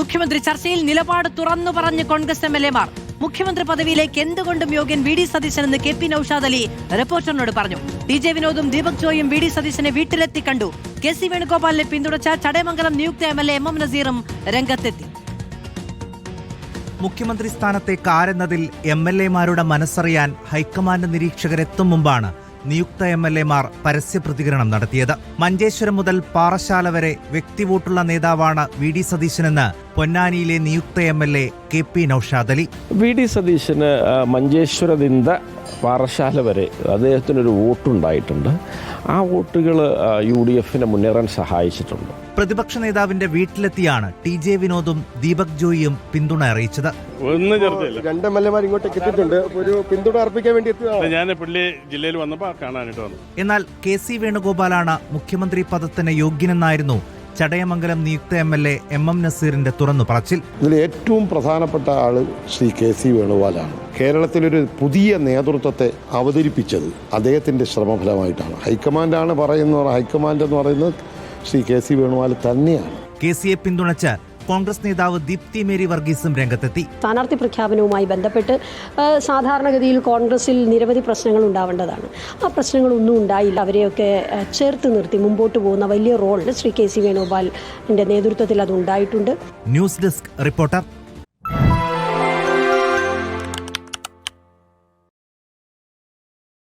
മുഖ്യമന്ത്രി ചർച്ചയിൽ നിലപാട് തുറന്നു പറഞ്ഞ് കോൺഗ്രസ് എംഎൽഎമാർ. മുഖ്യമന്ത്രി പദവിയിലേക്ക് എന്തുകൊണ്ടും യോഗ്യൻ വി ഡി സതീശൻ എന്ന് കെ പി നൌഷാദ് അലി റിപ്പോർട്ടറിനോട് പറഞ്ഞു. ടി ജെ വിനോദും ദീപക് ജോയും വി ഡി സതീശനെ വീട്ടിലെത്തി കണ്ടു. കെ സി വേണുഗോപാലിനെ പിന്തുണച്ച ചടയമംഗലം നിയുക്ത എംഎൽഎ എം എം നസീറും രംഗത്തെത്തി. മുഖ്യമന്ത്രി സ്ഥാനത്തേക്ക് ആരെന്നതിൽ എംഎൽഎമാരുടെ മനസ്സറിയാൻ ഹൈക്കമാൻഡ് നിരീക്ഷകരെത്തും മുമ്പാണ് നിയുക്ത എംഎൽഎമാർ പരസ്യ പ്രതികരണം നടത്തിയത്. മഞ്ചേശ്വരം മുതൽ പാറശാല വരെ വ്യക്തിവോട്ടുള്ള നേതാവാണ് വി ഡി സതീശനെന്ന് പൊന്നാനിയിലെ നിയുക്ത MLA K P Naushad Ali. V D സതീശന് മഞ്ചേശ്വരದಿಂದ പാറശാല വരെ അദ്ദേഹത്തിനൊരു വോട്ടുണ്ടായിട്ടുണ്ട്. ആ വോട്ടുകൾ യു ഡി എഫിനെ മുന്നേറാൻ സഹായിച്ചിട്ടുണ്ട്. പ്രതിപക്ഷ നേതാവിന്റെ വീട്ടിലെത്തിയാണ് ടി ജെ വിനോദും ദീപക് ജോയിയും പിന്തുണ അറിയിച്ചത്. രണ്ട് എംഎൽഎമാർ ഇങ്ങോട്ടേക്ക് എത്തിയിട്ടുണ്ട്. ഒരു പിന്തുണ അർപ്പിക്കാൻ വേണ്ടി ഞാൻ പുള്ളി ജില്ലയിൽ വന്നപ്പോൾ കാണാനായിട്ട് വന്നു. എന്നാൽ കെ സി വേണുഗോപാലാണ് മുഖ്യമന്ത്രി പദത്തിന് യോഗ്യനെന്നായിരുന്നു ചടയമംഗലം നിയുക്ത എംഎൽഎ എം എം നസീറിന്റെ തുറന്നു പറച്ചിൽ. ഇതിൽ ഏറ്റവും പ്രധാനപ്പെട്ട ആള് ശ്രീ കെ സി വേണുഗോപാലാണ്. കേരളത്തിലൊരു പുതിയ നേതൃത്വത്തെ അവതരിപ്പിച്ചത് അദ്ദേഹത്തിന്റെ ശ്രമഫലമായിട്ടാണ്. ഹൈക്കമാൻഡാണ് പറയുന്നത്. ഹൈക്കമാൻഡ് എന്ന് പറയുന്നത് ശ്രീ കെ സി വേണുഗോപാൽ തന്നെയാണ്. കെ സിയെ പിന്തുണച്ച് കോൺഗ്രസ് നേതാവ് ദീപ്തി മേരി വർഗീസും രംഗത്തെത്തി. സ്ഥാനാർത്ഥി പ്രഖ്യാപനവുമായി ബന്ധപ്പെട്ട് സാധാരണഗതിയിൽ കോൺഗ്രസിൽ നിരവധി പ്രശ്നങ്ങൾ ഉണ്ടാവേണ്ടതാണ്. ആ പ്രശ്നങ്ങളൊന്നും ഉണ്ടായില്ല. അവരെയൊക്കെ ചേർത്ത് നിർത്തി മുമ്പോട്ട് പോകുന്ന വലിയ റോൾ ശ്രീ കെ സി വേണുഗോപാലിന്റെ നേതൃത്വത്തിൽ അത് ഉണ്ടായിട്ടുണ്ട്. News desk reporter.